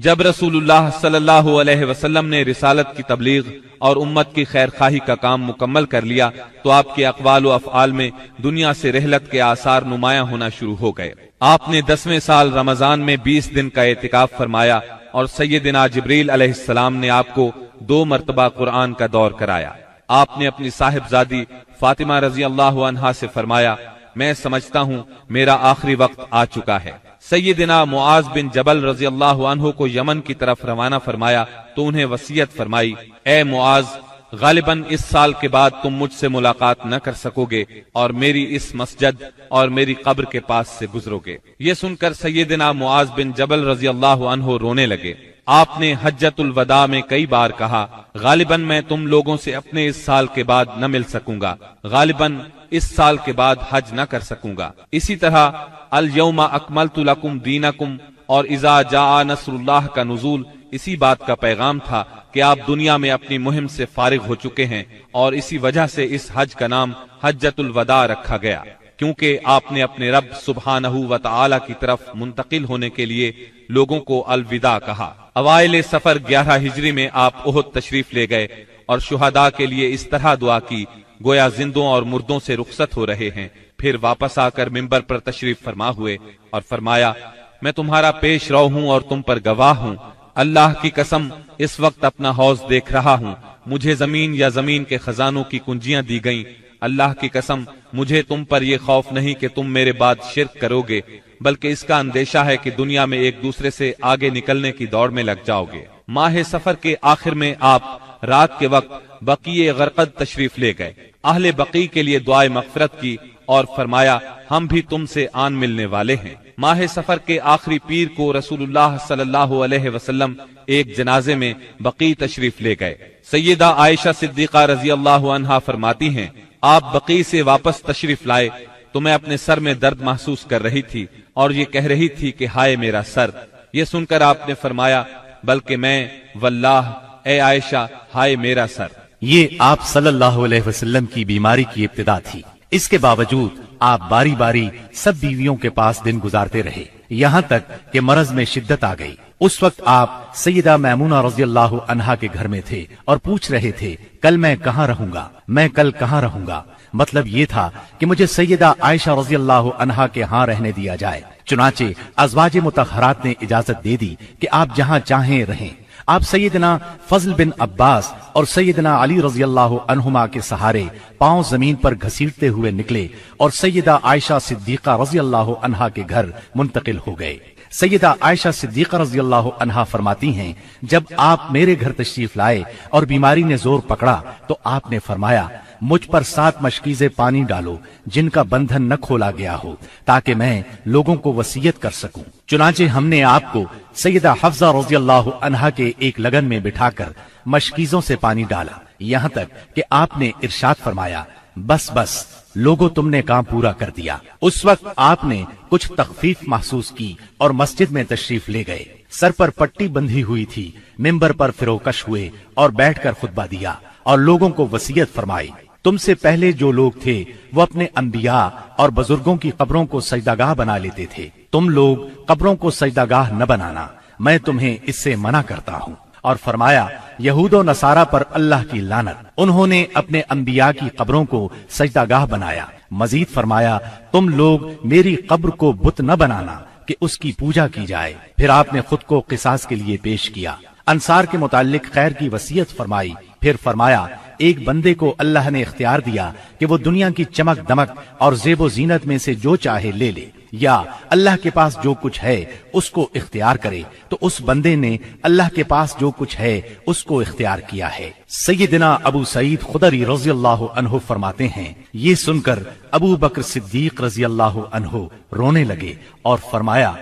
جب رسول اللہ صلی اللہ علیہ وسلم نے رسالت کی تبلیغ اور امت کی خیر خواہی کا کام مکمل کر لیا تو آپ کے اقوال و افعال میں دنیا سے رحلت کے آثار نمایاں ہونا شروع ہو گئے۔ آپ نے 10ویں سال رمضان میں 20 دن کا اعتکاف فرمایا اور سیدنا جبریل علیہ السلام نے آپ کو 2 مرتبہ قرآن کا دور کرایا۔ آپ نے اپنی صاحبزادی فاطمہ رضی اللہ عنہا سے فرمایا، میں سمجھتا ہوں میرا آخری وقت آ چکا ہے۔ سیدنا معاذ بن جبل رضی اللہ عنہ کو یمن کی طرف روانہ فرمایا تو انہیں وصیت فرمائی، اے معاذ، غالباً اس سال کے بعد تم مجھ سے ملاقات نہ کر سکو گے اور میری اس مسجد اور میری قبر کے پاس سے گزرو گے۔ یہ سن کر سیدنا معاذ بن جبل رضی اللہ عنہ رونے لگے۔ آپ نے حجۃ الوداع میں کئی بار کہا، غالباً میں تم لوگوں سے اپنے اس سال کے بعد نہ مل سکوں گا، غالباً اس سال کے بعد حج نہ کر سکوں گا۔ اسی طرح الیوم اکملت لکم دینکم اور اذا جاء نصر اللہ کا نزول اسی بات کا پیغام تھا کہ آپ دنیا میں اپنی مہم سے فارغ ہو چکے ہیں، اور اسی وجہ سے اس حج کا نام حجۃ الوداع رکھا گیا، کیونکہ آپ نے اپنے رب سبحانہ و تعالی کی طرف منتقل ہونے کے لیے لوگوں کو الوداع کہا۔ اوائل سفر 11 ہجری میں آپ احد تشریف لے گئے اور شہداء کے لیے اس طرح دعا کی گویا زندوں اور مردوں سے رخصت ہو رہے ہیں۔ پھر واپس آ کر منبر پر تشریف فرما ہوئے اور فرمایا، میں تمہارا پیش رو ہوں اور تم پر گواہ ہوں، اللہ کی قسم اس وقت اپنا حوض دیکھ رہا ہوں، مجھے زمین یا زمین کے خزانوں کی کنجیاں دی گئیں، اللہ کی قسم مجھے تم پر یہ خوف نہیں کہ تم میرے بعد شرک کرو گے، بلکہ اس کا اندیشہ ہے کہ دنیا میں ایک دوسرے سے آگے نکلنے کی دوڑ میں لگ جاؤ گے۔ ماہ سفر کے آخر میں آپ رات کے وقت بقیع غرقد تشریف لے گئے، اہل بقیع کے لیے دعائے مغفرت کی اور فرمایا، ہم بھی تم سے آن ملنے والے ہیں۔ ماہ سفر کے آخری پیر کو رسول اللہ صلی اللہ علیہ وسلم ایک جنازے میں بقیع تشریف لے گئے۔ سیدہ عائشہ صدیقہ رضی اللہ عنہا فرماتی ہیں، آپ بقیع سے واپس تشریف لائے تو میں اپنے سر میں درد محسوس کر رہی تھی اور یہ کہہ رہی تھی کہ ہائے میرا سر۔ یہ سن کر آپ نے فرمایا، بلکہ میں واللہ اے عائشہ ہائے میرا سر۔ یہ آپ صلی اللہ علیہ وسلم کی بیماری کی ابتدا تھی، اس کے باوجود آپ باری باری سب بیویوں کے پاس دن گزارتے رہے، یہاں تک کہ مرض میں شدت آ گئی۔ اس وقت آپ سیدہ میمونہ رضی اللہ عنہا کے گھر میں تھے اور پوچھ رہے تھے، کل میں کہاں رہوں گا، میں کل کہاں رہوں گا؟ مطلب یہ تھا کہ مجھے سیدہ عائشہ رضی اللہ عنہا کے ہاں رہنے دیا جائے۔ چنانچہ ازواج مطہرات نے اجازت دے دی کہ آپ جہاں چاہیں رہیں۔ آپ سیدنا فضل بن عباس اور سیدنا علی رضی اللہ عنہما کے سہارے پاؤں زمین پر گھسیٹتے ہوئے نکلے اور سیدہ عائشہ صدیقہ رضی اللہ عنہا کے گھر منتقل ہو گئے۔ سیدہ عائشہ صدیقہ رضی اللہ عنہا فرماتی ہیں، جب آپ میرے گھر تشریف لائے اور بیماری نے زور پکڑا تو آپ نے فرمایا، مجھ پر 7 مشکیزیں پانی ڈالو جن کا بندھن نہ کھولا گیا ہو تاکہ میں لوگوں کو وصیت کر سکوں۔ چنانچہ ہم نے آپ کو سیدہ حفصہ رضی اللہ عنہا کے ایک لگن میں بٹھا کر مشکیزوں سے پانی ڈالا، یہاں تک کہ آپ نے ارشاد فرمایا، بس بس لوگوں تم نے کام پورا کر دیا۔ اس وقت آپ نے کچھ تخفیف محسوس کی اور مسجد میں تشریف لے گئے۔ سر پر پٹی بندھی ہوئی تھی، منبر پر فروکش ہوئے اور بیٹھ کر خطبہ دیا اور لوگوں کو وصیت فرمائی، تم سے پہلے جو لوگ تھے وہ اپنے انبیاء اور بزرگوں کی قبروں کو سجدہ بنا لیتے تھے، تم لوگ قبروں کو سجدہ نہ بنانا، میں تمہیں اس سے منع کرتا ہوں۔ اور فرمایا، یہود و نصارہ پر اللہ کی لعنت، انہوں نے اپنے انبیاء کی قبروں کو سجدہ بنایا۔ مزید فرمایا، تم لوگ میری قبر کو بت نہ بنانا کہ اس کی پوجا کی جائے۔ پھر آپ نے خود کو قصاص کے لیے پیش کیا، انصار کے متعلق خیر کی وصیت فرمائی۔ پھر فرمایا، ایک بندے کو اللہ نے اختیار دیا کہ وہ دنیا کی چمک دمک اور زیب و زینت میں سے جو چاہے لے لے، یا اللہ کے پاس جو کچھ ہے اس کو اختیار کرے، تو اس بندے نے اللہ کے پاس جو کچھ ہے اس کو اختیار کیا ہے۔ سیدنا ابو سعید خدری رضی اللہ عنہ فرماتے ہیں، یہ سن کر ابو بکر صدیق رضی اللہ عنہ رونے لگے اور فرمایا،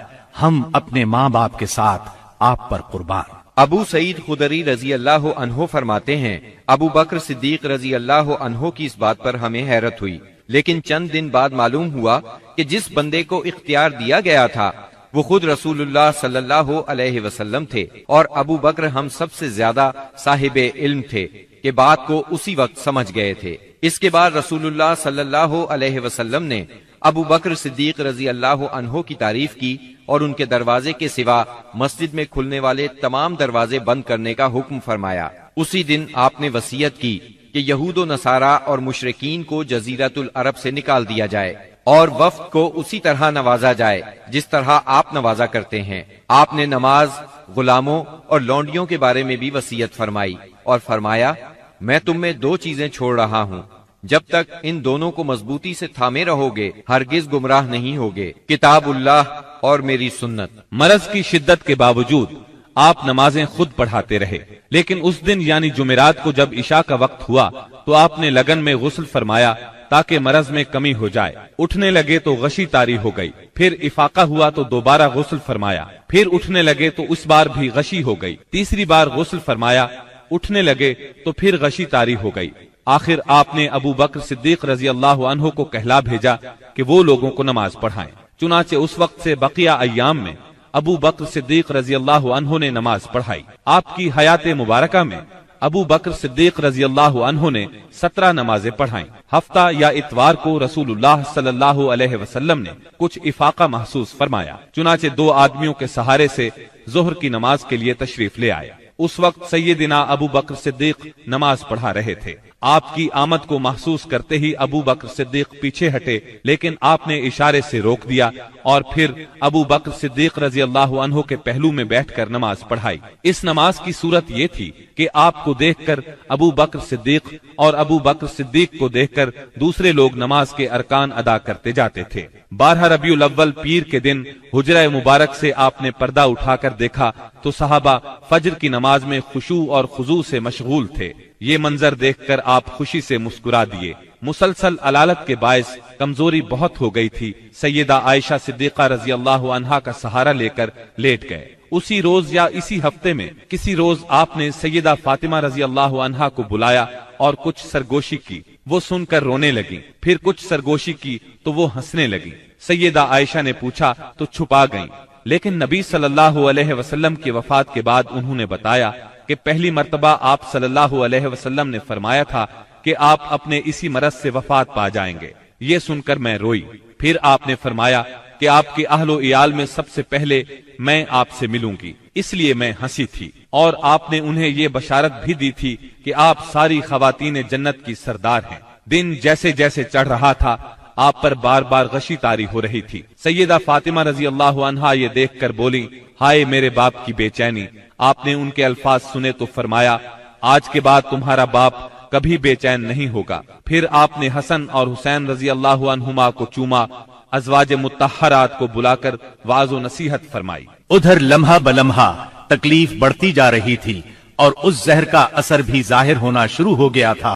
ہم اپنے ماں باپ کے ساتھ آپ پر قربان۔ ابو سعید خدری رضی اللہ عنہ فرماتے ہیں، ابو بکر صدیق رضی اللہ عنہ کی اس بات پر ہمیں حیرت ہوئی، لیکن چند دن بعد معلوم ہوا کہ جس بندے کو اختیار دیا گیا تھا وہ خود رسول اللہ صلی اللہ علیہ وسلم تھے، اور ابو بکر ہم سب سے زیادہ صاحب علم تھے کہ بات کو اسی وقت سمجھ گئے تھے۔ اس کے بعد رسول اللہ صلی اللہ علیہ وسلم نے ابو بکر صدیق رضی اللہ عنہ کی تعریف کی اور ان کے دروازے کے سوا مسجد میں کھلنے والے تمام دروازے بند کرنے کا حکم فرمایا۔ اسی دن آپ نے وصیت کی کہ یہود و نصارہ اور مشرکین کو جزیرۃ العرب سے نکال دیا جائے اور وفد کو اسی طرح نوازا جائے جس طرح آپ نوازا کرتے ہیں۔ آپ نے نماز، غلاموں اور لونڈیوں کے بارے میں بھی وصیت فرمائی اور فرمایا، میں تم میں دو چیزیں چھوڑ رہا ہوں، جب تک ان دونوں کو مضبوطی سے تھامے رہو گے ہرگز گمراہ نہیں ہوگے، کتاب اللہ اور میری سنت۔ مرض کی شدت کے باوجود آپ نمازیں خود پڑھاتے رہے، لیکن اس دن یعنی جمعرات کو جب عشاء کا وقت ہوا تو آپ نے لگن میں غسل فرمایا تاکہ مرض میں کمی ہو جائے۔ اٹھنے لگے تو غشی طاری ہو گئی، پھر افاقہ ہوا تو دوبارہ غسل فرمایا، پھر اٹھنے لگے تو اس بار بھی غشی ہو گئی، تیسری بار غسل فرمایا، اٹھنے لگے تو پھر غشی طاری ہو گئی۔ آخر آپ نے ابو بکر صدیق رضی اللہ عنہ کو کہلا بھیجا کہ وہ لوگوں کو نماز پڑھائیں۔ چنانچہ اس وقت سے بقیہ ایام میں ابو بکر صدیق رضی اللہ عنہ نے نماز پڑھائی۔ آپ کی حیات مبارکہ میں ابو بکر صدیق رضی اللہ عنہ نے 17 نمازیں پڑھائیں۔ ہفتہ یا اتوار کو رسول اللہ صلی اللہ علیہ وسلم نے کچھ افاقہ محسوس فرمایا، چنانچہ 2 آدمیوں کے سہارے سے ظہر کی نماز کے لیے تشریف لے آئے۔ اس وقت سیدنا ابو بکر صدیق نماز پڑھا رہے تھے۔ آپ کی آمد کو محسوس کرتے ہی ابو بکر صدیق پیچھے ہٹے، لیکن آپ نے اشارے سے روک دیا اور پھر ابو بکر صدیق رضی اللہ عنہ کے پہلو میں بیٹھ کر نماز پڑھائی۔ اس نماز کی صورت یہ تھی کہ آپ کو دیکھ کر ابو بکر صدیق اور ابو بکر صدیق کو دیکھ کر دوسرے لوگ نماز کے ارکان ادا کرتے جاتے تھے۔ 12 ربیع الاول پیر کے دن حجرہ مبارک سے آپ نے پردہ اٹھا کر دیکھا تو صحابہ فجر کی نماز میں خشوع اور خضوع سے مشغول تھے۔ یہ منظر دیکھ کر آپ خوشی سے مسکرا دیے۔ مسلسل علالت کے باعث کمزوری بہت ہو گئی تھی۔ سیدہ عائشہ صدیقہ رضی اللہ عنہا کا سہارا لے کر لیٹ گئے۔ اسی روز یا اسی ہفتے میں کسی روز آپ نے سیدہ فاطمہ رضی اللہ عنہا کو بلایا اور کچھ سرگوشی کی، وہ سن کر رونے لگی، پھر کچھ سرگوشی کی تو وہ ہنسنے لگی۔ سیدہ عائشہ نے پوچھا تو چھپا گئیں، لیکن نبی صلی اللہ علیہ وسلم کی وفات کے بعد انہوں نے بتایا کہ پہلی مرتبہ آپ صلی اللہ علیہ وسلم نے فرمایا تھا کہ آپ اپنے اسی مرض سے وفات پا جائیں گے۔ یہ سن کر میں روئی۔ پھر آپ نے فرمایا کہ آپ کے اہل و عیال میں سب سے پہلے میں آپ سے ملوں گی، اس لیے میں ہنسی تھی، اور آپ نے انہیں یہ بشارت بھی دی تھی کہ آپ ساری خواتین جنت کی سردار ہیں۔ دن جیسے جیسے چڑھ رہا تھا آپ پر بار بار غشی طاری ہو رہی تھی۔ سیدہ فاطمہ رضی اللہ عنہا یہ دیکھ کر بولی، ہائے میرے باپ کی بے چینی۔ آپ نے ان کے الفاظ سنے تو فرمایا، آج کے بعد تمہارا باپ کبھی بے چین نہیں ہوگا۔ پھر آپ نے حسن اور حسین رضی اللہ عنہما کو چوما، ازواج مطہرات کو بلا کر وعظ و نصیحت فرمائی۔ ادھر لمحہ بلمحہ تکلیف بڑھتی جا رہی تھی اور اس زہر کا اثر بھی ظاہر ہونا شروع ہو گیا تھا۔